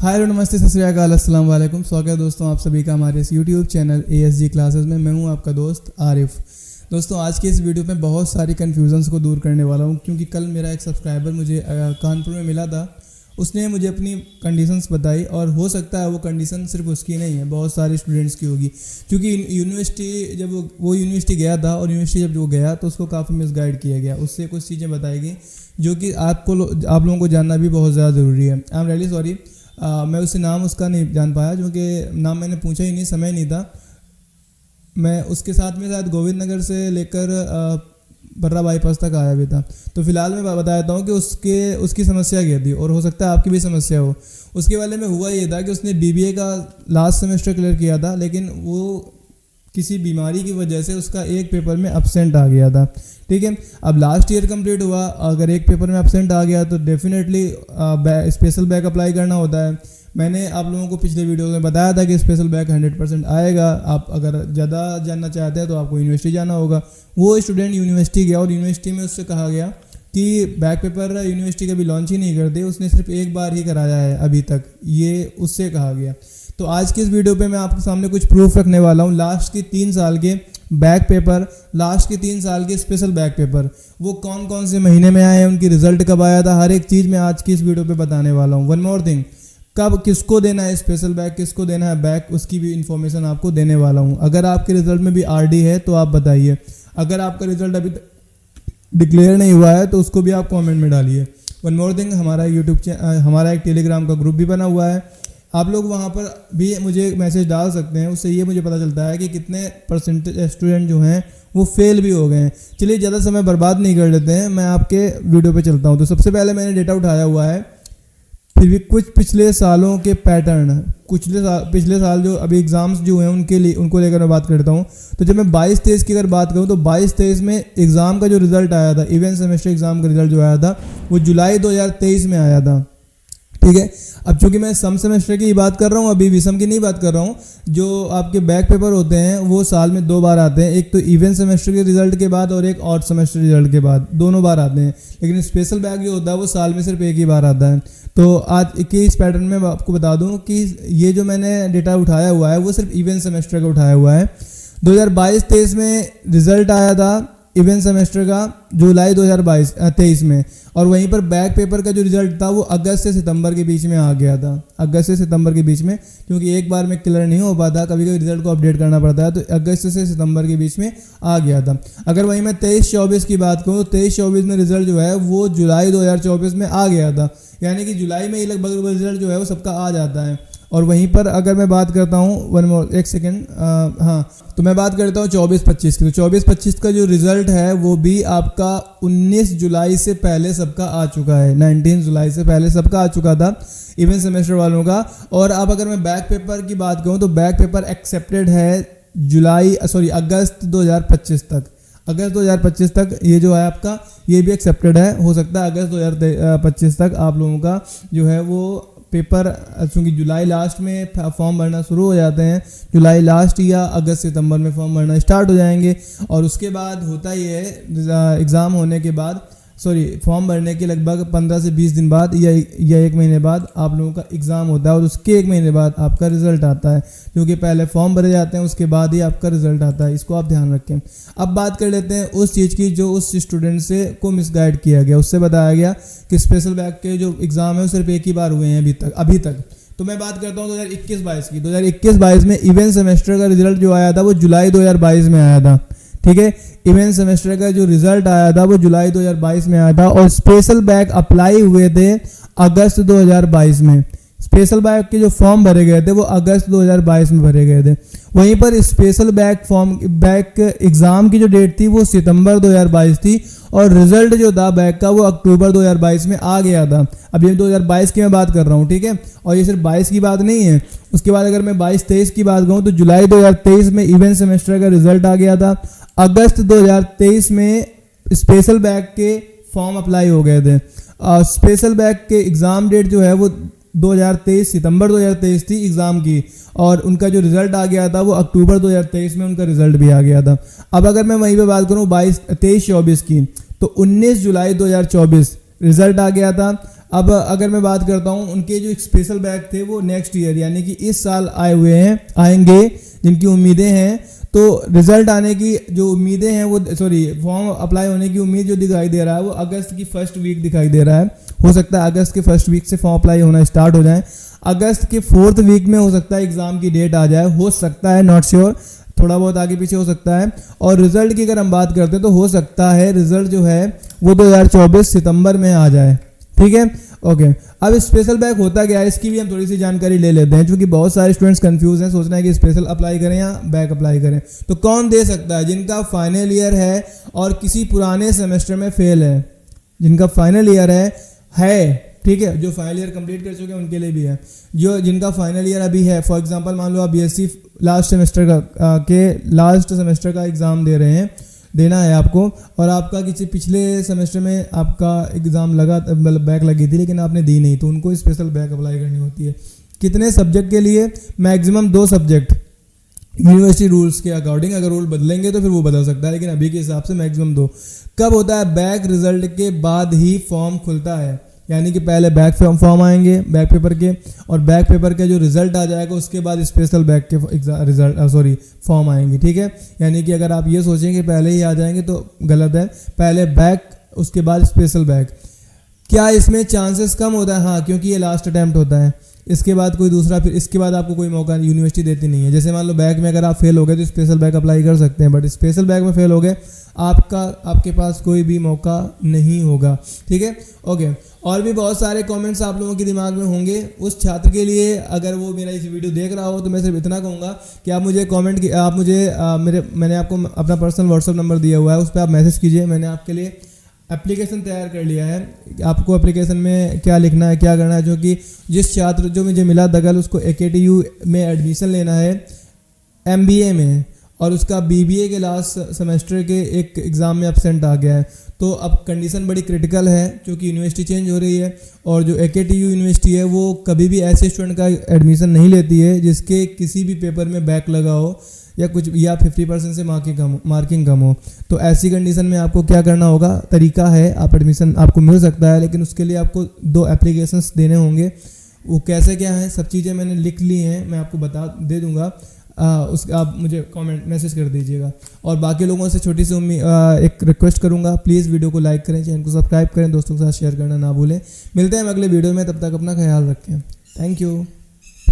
Hi hello नमस्ते सत श्री अकाल अस्सलाम वालेकुम। स्वागत है दोस्तों आप सभी का हमारे इस यूट्यूब चैनल ASG क्लासेस में। मैं हूं आपका दोस्त आरिफ। दोस्तों आज के इस वीडियो में बहुत सारी कन्फ्यूजन्स को दूर करने वाला हूं, क्योंकि कल मेरा एक सब्सक्राइबर मुझे कानपुर में मिला था। उसने मुझे अपनी कंडीशंस बताई और हो सकता है वो कंडीशन सिर्फ उसकी नहीं है, बहुत सारे स्टूडेंट्स की होगी। क्योंकि यूनिवर्सिटी जब वो यूनिवर्सिटी गया था और यूनिवर्सिटी जब वो गया तो उसको काफ़ी मिसगाइड किया गया। उससे कुछ चीज़ें बताई गई जो कि आप लोगों को जानना भी बहुत ज़्यादा ज़रूरी है। आई एम रियली सॉरी, मैं उससे नाम उसका नहीं जान पाया, क्योंकि नाम मैंने पूछा ही नहीं, समय नहीं था। मैं उसके साथ में शायद गोविंद नगर से लेकर बर्रा बाईपास तक आया भी था। तो फिलहाल मैं बता देता हूँ कि उसकी समस्या क्या थी, और हो सकता है आपकी भी समस्या हो। उसके बारे में हुआ ये था कि उसने BBA का लास्ट सेमेस्टर क्लियर किया था, लेकिन वो किसी बीमारी की वजह से उसका एक पेपर में एब्सेंट आ गया था। ठीक है, अब लास्ट ईयर कंप्लीट हुआ, अगर एक पेपर में एब्सेंट आ गया तो डेफिनेटली स्पेशल बैक अप्लाई करना होता है। मैंने आप लोगों को पिछले वीडियो में बताया था कि स्पेशल बैक 100% आएगा। आप अगर ज़्यादा जानना चाहते हैं तो आपको यूनिवर्सिटी जाना होगा। वो स्टूडेंट यूनिवर्सिटी गया और यूनिवर्सिटी में उससे कहा गया कि बैक पेपर यूनिवर्सिटी कभी लॉन्च ही नहीं करते, उसने सिर्फ एक बार ही कराया है अभी तक, ये उससे कहा गया। तो आज की इस वीडियो पे मैं आपके सामने कुछ प्रूफ रखने वाला हूँ। लास्ट के 3 साल के बैक पेपर, लास्ट के 3 साल के स्पेशल बैक पेपर, वो कौन कौन से महीने में आए हैं, उनकी रिजल्ट कब आया था, हर एक चीज़ मैं आज की इस वीडियो पे बताने वाला हूँ। वन मोर थिंग, कब किसको देना है स्पेशल बैक, किसको देना है बैक, उसकी भी इन्फॉर्मेशन आपको देने वाला हूँ। अगर आपके रिजल्ट में भी RD है तो आप बताइए। अगर आपका रिजल्ट अभी डिक्लेयर नहीं हुआ है तो उसको भी आप कॉमेंट में डालिए। वन मोर थिंग, हमारा एक टेलीग्राम का ग्रुप भी बना हुआ है, आप लोग वहाँ पर भी मुझे मैसेज डाल सकते हैं। उससे ये मुझे पता चलता है कि कितने परसेंटेज स्टूडेंट जो हैं वो फेल भी हो गए हैं। चलिए ज़्यादा समय बर्बाद नहीं कर लेते हैं, मैं आपके वीडियो पे चलता हूँ। तो सबसे पहले मैंने डेटा उठाया हुआ है, फिर भी कुछ पिछले सालों के पैटर्न, पिछले साल जो अभी एग्ज़ाम्स जो हैं उनको लेकर मैं बात करता हूँ। तो जब मैं 22-23 की अगर बात करूँ तो 22-23 में एग्ज़ाम का जो रिज़ल्ट आया था, इवेंट सेमेस्टर एग्ज़ाम का रिज़ल्ट जो आया था वो जुलाई 2023 में आया था। ठीक है, अब चूंकि मैं सम सेमेस्टर की बात कर रहा हूँ, अभी विषम की नहीं बात कर रहा हूँ। जो आपके बैक पेपर होते हैं वो साल में 2 बार आते हैं, एक तो इवेंट सेमेस्टर के रिजल्ट के बाद और एक ऑड सेमेस्टर रिजल्ट के बाद, दोनों बार आते हैं। लेकिन स्पेशल बैक जो होता है वो साल में सिर्फ एक ही बार आता है। तो आज के इस पैटर्न में आपको बता दूं कि ये जो मैंने डेटा उठाया हुआ है वो सिर्फ इवेंट सेमेस्टर का उठाया हुआ है। 2022-23 में रिजल्ट आया था इवेंट सेमेस्टर का जुलाई 2023 में, और वहीं पर बैक पेपर का जो रिजल्ट था वो अगस्त से सितंबर के बीच में आ गया था। अगस्त से सितंबर के बीच में, क्योंकि एक बार में क्लियर नहीं हो पाता, कभी कभी रिजल्ट को अपडेट करना पड़ता है, तो अगस्त से सितंबर के बीच में आ गया था। अगर वहीं मैं 23-24 की बात करूँ तो 23-24 में रिजल्ट जो है वो जुलाई 2024 में आ गया था। यानी कि जुलाई में ही लगभग रिजल्ट जो है वो सबका आ जाता है। और वहीं पर अगर मैं बात करता हूँ एक सेकेंड, तो मैं बात करता हूँ 24-25 की। तो 24-25 का जो रिज़ल्ट है वो भी आपका 19 जुलाई से पहले सबका आ चुका है। 19 जुलाई से पहले सबका आ चुका था इवेंट सेमेस्टर वालों का। और अब अगर मैं बैक पेपर की बात करूँ तो बैक पेपर एक्सेप्टेड है अगस्त 2025 तक। अगस्त 2025 तक ये जो है आपका, ये भी एक्सेप्टेड है। हो सकता है अगस्त 2025 तक आप लोगों का जो है वो पेपर, चूँकि जुलाई लास्ट में फॉर्म भरना शुरू हो जाते हैं, जुलाई लास्ट या अगस्त सितंबर में फॉर्म भरना स्टार्ट हो जाएंगे। और उसके बाद होता ही है एग्ज़ाम होने के बाद, फॉर्म भरने के लगभग 15 से 20 दिन बाद या 1 महीने बाद आप लोगों का एग्ज़ाम होता है, और उसके 1 महीने बाद आपका रिज़ल्ट आता है। क्योंकि पहले फॉर्म भरे जाते हैं, उसके बाद ही आपका रिज़ल्ट आता है, इसको आप ध्यान रखें। अब बात कर लेते हैं उस चीज़ की जो उस स्टूडेंट से को मिसगाइड किया गया। उससे बताया गया कि स्पेशल बैक के जो एग्ज़ाम है वो सिर्फ एक ही बार हुए हैं अभी तक। तो मैं बात करता हूँ 2021-22 की। 2021-22 में इवेंट सेमेस्टर का रिजल्ट जो आया था वो जुलाई 2022 में आया था। ठीक है, इवेंट सेमेस्टर का जो रिजल्ट आया था वो जुलाई 2022 में आया था, और स्पेशल बैक अप्लाई हुए थे अगस्त 2022 में। स्पेशल बैक के जो फॉर्म भरे गए थे वो अगस्त 2022 में भरे गए थे। वहीं पर स्पेशल बैक एग्ज़ाम की जो डेट थी वो सितंबर 2022 थी, और रिजल्ट जो था बैक का वो अक्टूबर 2022 में आ गया था। अब ये 2022 की मैं बात कर रहा हूँ, ठीक है, और ये सिर्फ 22 की बात नहीं है। उसके बाद अगर मैं 22-23 की बात करूँ तो जुलाई 2023 में इवेंट सेमेस्टर का रिजल्ट आ गया था। अगस्त 2023 में स्पेशल बैक के फॉर्म अप्लाई हो गए थे। स्पेशल बैक के एग्ज़ाम डेट जो है वो 2023 सितंबर 2023 थी एग्ज़ाम की, और उनका जो रिज़ल्ट आ गया था वो अक्टूबर 2023 में उनका रिज़ल्ट भी आ गया था। अब अगर मैं वहीं पे बात करूँ 23-24 की, तो 19 जुलाई 2024 रिजल्ट आ गया था। अब अगर मैं बात करता हूँ, उनके जो स्पेशल बैग थे वो नेक्स्ट ईयर यानी कि इस साल आएंगे जिनकी उम्मीदें हैं। तो रिजल्ट आने की जो उम्मीदें हैं वो फॉर्म अप्लाई होने की उम्मीद जो दिखाई दे रहा है वो अगस्त की फर्स्ट वीक दिखाई दे रहा है। हो सकता है अगस्त के फर्स्ट वीक से फॉर्म अप्लाई होना स्टार्ट हो जाए, अगस्त के 4th वीक में हो सकता है एग्ज़ाम की डेट आ जाए, हो सकता है, नॉट श्योर, थोड़ा बहुत आगे पीछे हो सकता है। और रिजल्ट की अगर हम बात करते हैं तो हो सकता है रिजल्ट जो है वो 2024 सितंबर में आ जाए। ठीक है, ओके। अब स्पेशल बैग होता क्या है इसकी भी हम थोड़ी सी जानकारी ले लेते हैं, क्योंकि बहुत सारे स्टूडेंट्स कंफ्यूज हैं, सोच रहे हैं कि स्पेशल अप्लाई करें या बैग अप्लाई करें। तो कौन दे सकता है? जिनका फाइनल ईयर है और किसी पुराने सेमेस्टर में फेल है, जिनका फाइनल ईयर है, ठीक है, जो फाइनल ईयर कंप्लीट कर चुके हैं उनके लिए भी है। जो जिनका फाइनल ईयर अभी है, फॉर एग्जांपल मान लो आप बीएससी लास्ट सेमेस्टर का एग्ज़ाम दे रहे हैं, देना है आपको, और आपका किसी पिछले सेमेस्टर में आपका एग्ज़ाम लगा, मतलब बैक लगी थी लेकिन आपने दी नहीं, तो उनको स्पेशल बैक अप्लाई करनी होती है। कितने सब्जेक्ट के लिए? मैक्सिमम 2 सब्जेक्ट, यूनिवर्सिटी रूल्स के अकॉर्डिंग। अगर रूल बदलेंगे तो फिर वो बदल सकता है, लेकिन अभी के हिसाब से मैक्सिमम 2। कब होता है? बैक रिजल्ट के बाद ही फॉर्म खुलता है, यानी कि पहले बैक फॉर्म आएंगे बैक पेपर के, और बैक पेपर के जो रिजल्ट आ जाएगा उसके बाद स्पेशल बैक के फॉर्म आएंगे। ठीक है, यानी कि अगर आप ये सोचेंगे पहले ही आ जाएंगे तो गलत है, पहले बैक उसके बाद स्पेशल बैक। क्या इसमें चांसेस कम होता है? हाँ, क्योंकि ये लास्ट अटैम्प्ट होता है, इसके बाद कोई दूसरा, फिर इसके बाद आपको कोई मौका यूनिवर्सिटी देती नहीं है। जैसे मान लो बैक में अगर आप फेल हो गए तो स्पेशल बैक अप्लाई कर सकते हैं, बट स्पेशल बैक में फेल हो गए आपके पास कोई भी मौका नहीं होगा। ठीक है, ओके। और भी बहुत सारे कमेंट्स आप लोगों के दिमाग में होंगे। उस छात्र के लिए अगर वो मेरा इस वीडियो देख रहा हो तो मैं सिर्फ इतना कहूँगा कि आप मुझे मैंने आपको अपना पर्सनल व्हाट्सअप नंबर दिया हुआ है, उस पर आप मैसेज कीजिए। मैंने आपके लिए एप्लीकेशन तैयार कर लिया है। आपको एप्लीकेशन में क्या लिखना है, क्या करना है, जो कि जिस छात्र जो मुझे मिला दगल उसको AKTU में एडमिशन लेना है MBA में, और उसका BBA के लास्ट सेमेस्टर के एक एग्ज़ाम में एब्सेंट आ गया है, तो अब कंडीशन बड़ी क्रिटिकल है क्योंकि यूनिवर्सिटी चेंज हो रही है, और जो AKTU यूनिवर्सिटी है वो कभी भी ऐसे स्टूडेंट का एडमिशन नहीं लेती है जिसके किसी भी पेपर में बैक लगा हो या कुछ, या 50% से मार्किंग कम हो। तो ऐसी कंडीशन में आपको क्या करना होगा? तरीका है, आप एडमिशन आपको मिल सकता है, लेकिन उसके लिए आपको 2 एप्लीकेशंस देने होंगे। वो कैसे क्या है, सब चीज़ें मैंने लिख ली हैं, मैं आपको दे दूँगा। आप मुझे कमेंट मैसेज कर दीजिएगा। और बाकी लोगों से छोटी सी एक रिक्वेस्ट करूंगा, प्लीज़ वीडियो को लाइक करें, चैनल को सब्सक्राइब करें, दोस्तों के साथ शेयर करना ना भूलें। मिलते हैं अगले वीडियो में, तब तक अपना ख्याल रखें। Thank you.